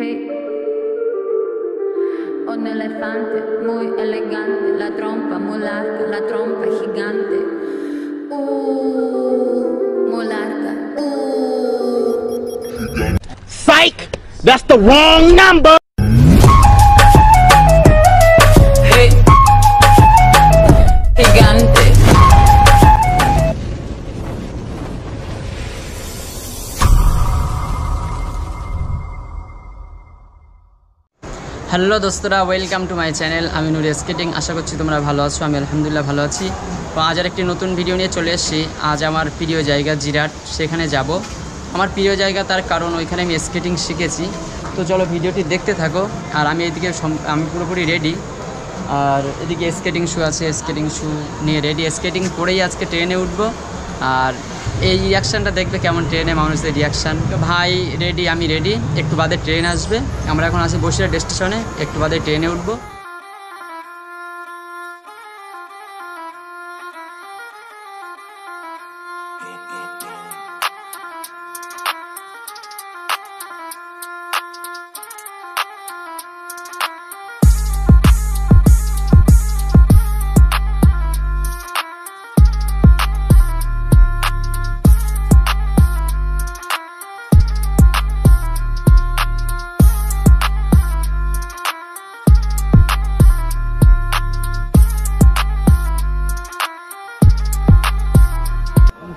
Hey. Un elefante muy elegante, la trompa muy larga, la trompa gigante. Muy larga. Psych! That's the wrong number! Hey. Gigante. Hello দোস্তরা, welcome to my channel. আমি Noori skating. আশা করছি তোমরা ভালো আছো। আমি আলহামদুলিল্লাহ ভালো আছি। তো আজ আর একটি নতুন ভিডিও নিয়ে চলে এসেছি। আজ আমার প্রিয় জায়গা জিরাট, সেখানে যাব। আমার প্রিয় জায়গা তার কারণ ওইখানে আমি স্কেটিং শিখেছি। তো চলো ভিডিওটি দেখতে থাকো। আর আমি এদিকে আমি পুরোপুরি রেডি। আর এদিকে স্কেটিং শু আছে, স্কেটিং শু নিয়ে রেডি। স্কেটিং পরেই আজকে ট্রেনে উঠবো। আর এই রিয়াকশানটা দেখবে কেমন, ট্রেনে মানুষদের রিয়াকশান। তো ভাই রেডি, আমি রেডি। একটু বাদে ট্রেন আসবে। আমরা এখন আছি বসিরহাট স্টেশনে, একটু বাদে ট্রেনে উঠবো।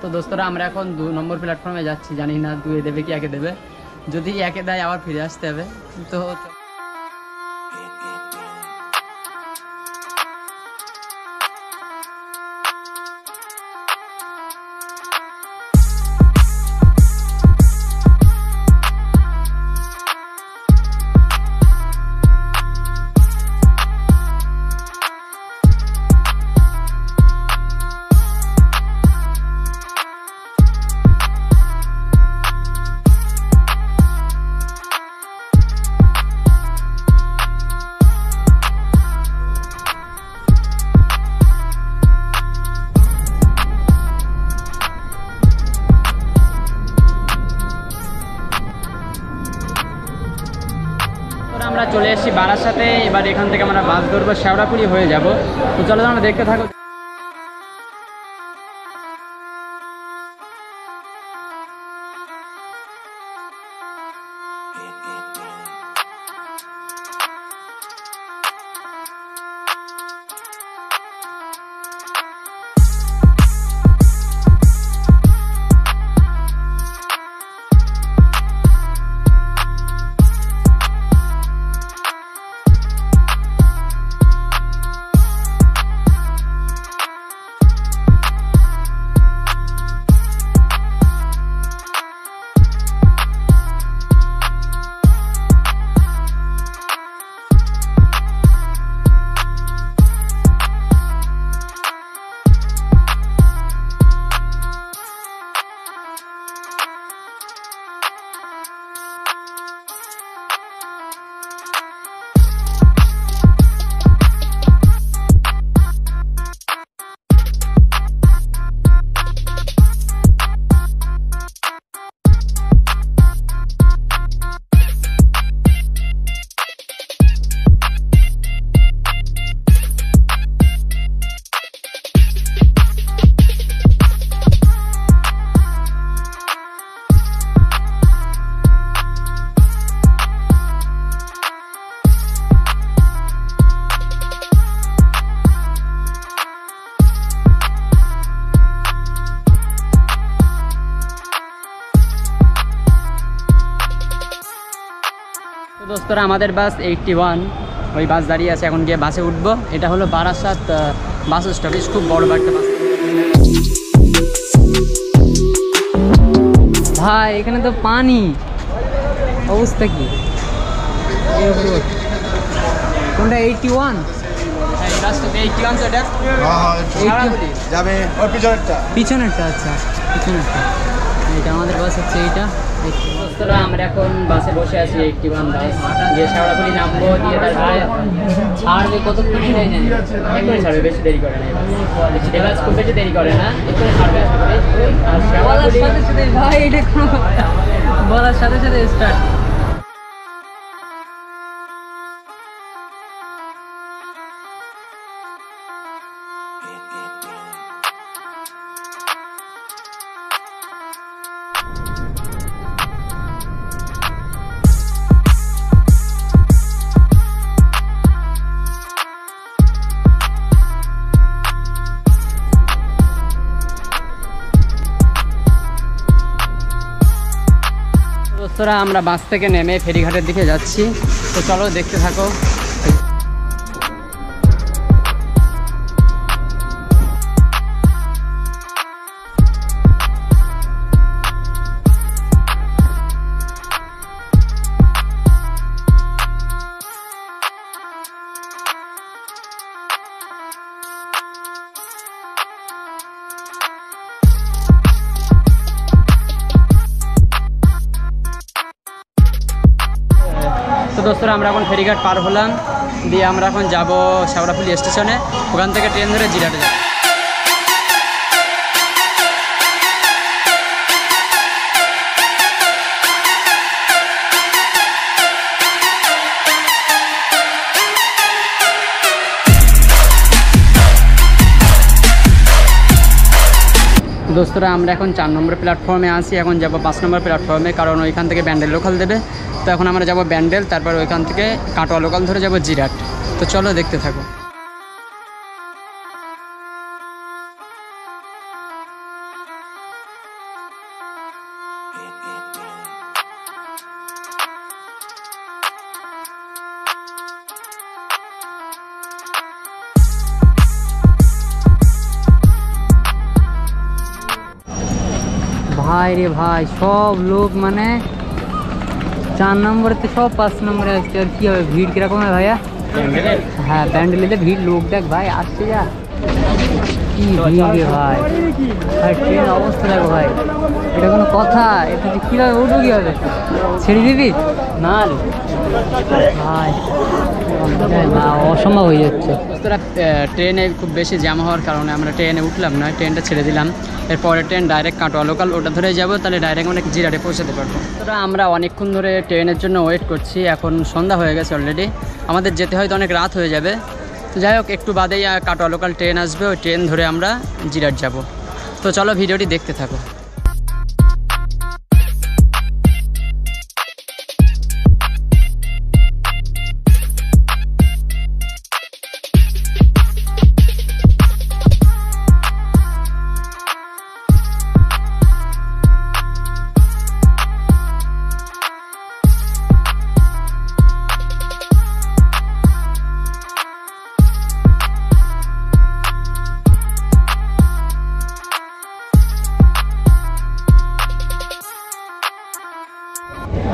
তো দোস্তরা, আমরা এখন 2 নম্বর প্ল্যাটফর্মে যাচ্ছি। জানি না 2-এ দেবে কি 1-এ দেবে। যদি 1-এ দেয় আবার ফিরে আসতে হবে। তো আমরা চলে এসেছি বারাসাতে। এবার এখান থেকে আমরা বাস ধরবো, শেওড়াফুলি হয়ে যাব। তো চলো আমরা দেখতে থাকো। দোস্তরা, আমাদের বাস 81, ওই বাস দাঁড়িয়ে আছে। এখন গিয়ে বাসে উঠবো। এটা হলো বারাসাত বাস স্টপেজ, খুব বড় একটা বাস। ভাই এখানে তো পানি, অবস্থা কি? কোনটা 81? পিছনেরটা। আচ্ছা, পিছনেরটা। এটা আমাদের বাস হচ্ছে এইটা। আমরা এখন বাসে বসে আছি 81 বাস। গিয়ে শেওড়াফুলি নামবো, দিয়ে তারপরে ছাড়বে। কতক্ষণ হয়ে জানি, একটু ছাড়বে, বেশি দেরি করে না। বাস খুব বেশি দেরি করে না, একটু ছাড়বে আশা করি। আর শেওড়াফুলি ভাই এটা বলার সাথে সাথে স্টার্ট। দোস্তরা আমরা বাস থেকে নেমে ফেরিঘাটের দিকে যাচ্ছি, তো চলো দেখতে থাকো। তো দোস্তরা আমরা এখন ফেরিঘাট পার হলাম, দিয়ে আমরা এখন যাব শেওড়াফুলি স্টেশনে, ওখান থেকে ট্রেন ধরে জিরাটে যাব। দোস্তরা আমরা এখন 4 নম্বর প্ল্যাটফর্মে আছি, এখন যাব 5 নম্বর প্ল্যাটফর্মে, কারণ ওইখান থেকে ব্যান্ডেল লোকাল দেবে। তো এখন আমরা যাব ব্যান্ডেল, তারপর ওইখান থেকে কাটোয়া লোকাল ধরে যাব জিরাট। তো চলো দেখতে থাকো। ভাই রে ভাই, সব লোক মানে 4 নম্বরে সব 5 নম্বরে আসছে। আর কি হবে, ভিড় কিরকম হয় ভাইয়া? হ্যাঁ, ব্যান্ডেলেতে ভিড়, লোক দেখ ভাই আসছে যা, কি ভিড় রে ভাই। আর ট্রেনের অবস্থা দেখো ভাই, এটা কোনো কথা? এটা কীভাবে উঠবো, কী হবে? ছেড়ে দিবি না রে ভাই, অসম্ভব হয়ে যাচ্ছে। ট্রেনে খুব বেশি জ্যাম হওয়ার কারণে আমরা ট্রেনে উঠলাম না, ট্রেনটা ছেড়ে দিলাম। এরপরে ট্রেন ডাইরেক্ট কাটোয়া লোকাল, ওটা ধরে যাবো, তাহলে ডাইরেক্ট মানে জিরাটে পৌঁছাতে পারবো। তো আমরা অনেকক্ষণ ধরে ট্রেনের জন্য ওয়েট করছি, এখন সন্ধ্যা হয়ে গেছে অলরেডি, আমাদের যেতে হয়তো অনেক রাত হয়ে যাবে। তো যাই হোক, একটু বাদেই কাটোয়া লোকাল ট্রেন আসবে, ওই ট্রেন ধরে আমরা জিরাট যাব। তো চলো ভিডিওটি দেখতে থাকো।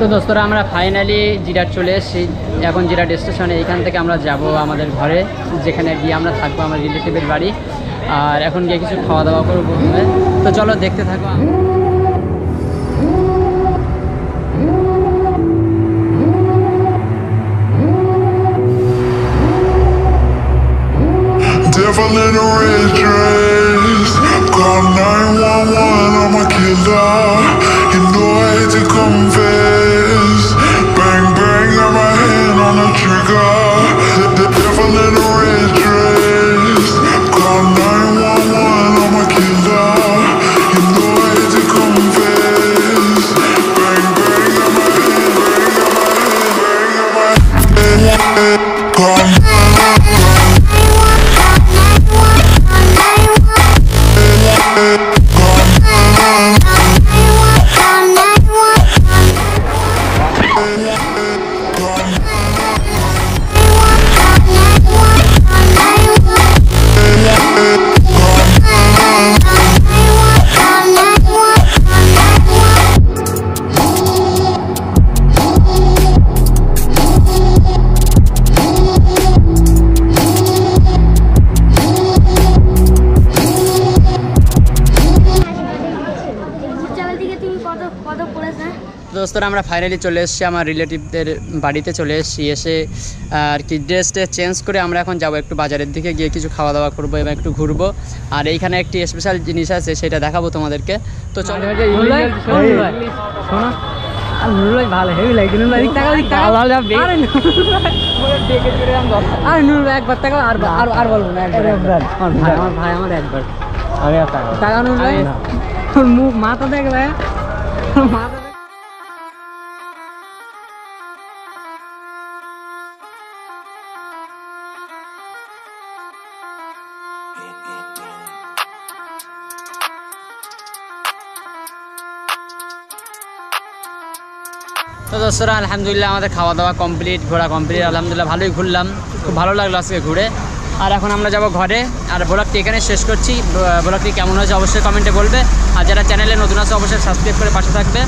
তো দোস্তরা আমরা ফাইনালি জিরাট চলে এসেছি, এখন জিরাট স্টেশনে। এইখান থেকে আমরা যাব আমাদের ঘরে, যেখানে গিয়ে আমরা থাকবো আমার রিলেটিভের বাড়ি। আর এখন গিয়ে কিছু খাওয়া দাওয়া করবো প্রথমে। তো চলো দেখতে থাকো। Devil in a red dress, call 911, I'm a killer. You know I hate to confess. Bang bang, got my hand on the trigger. The devil in a red dress, call 911, I'm a killer. You know I hate to confess. Bang bang, got my hand, bang got my hand, call. দোস্তরা আমরা finally চলে এসেছি আমার রিলেটিভদের বাড়িতে চলে এসেছি। এসে আর কি ড্রেসটা চেঞ্জ করে আমরা এখন যাব একটু বাজারের দিকে, গিয়ে কিছু খাওয়া দাওয়া করবো এবং একটু ঘুরবো। আর এইখানে একটি স্পেশাল জিনিস আছে, সেটা দেখাবো তোমাদেরকে। তো চলো। ভালো হেভি লাগে, একবার টাকা আর বলবো না, আমার ভাই আমার একবার টাকা মুখ মাথা দেখ ভাই, মাথা তো দোস্তরা আলহামদুলিল্লাহ আমাদের খাওয়া দাওয়া কমপ্লিট, ঘোরা কমপ্লিট, আলহামদুলিল্লাহ ভালোই ঘুরলাম, খুব ভালো লাগলো আজকে ঘুরে। আর এখন আমরা যাব ঘরে। আর ব্লগটি এখানে শেষ করছি। ব্লগটি কেমন হয়েছে অবশ্যই কমেন্টে বলবে। আর যারা চ্যানেলে নতুন আছে অবশ্যই সাবস্ক্রাইব করে পাশে থাকবে।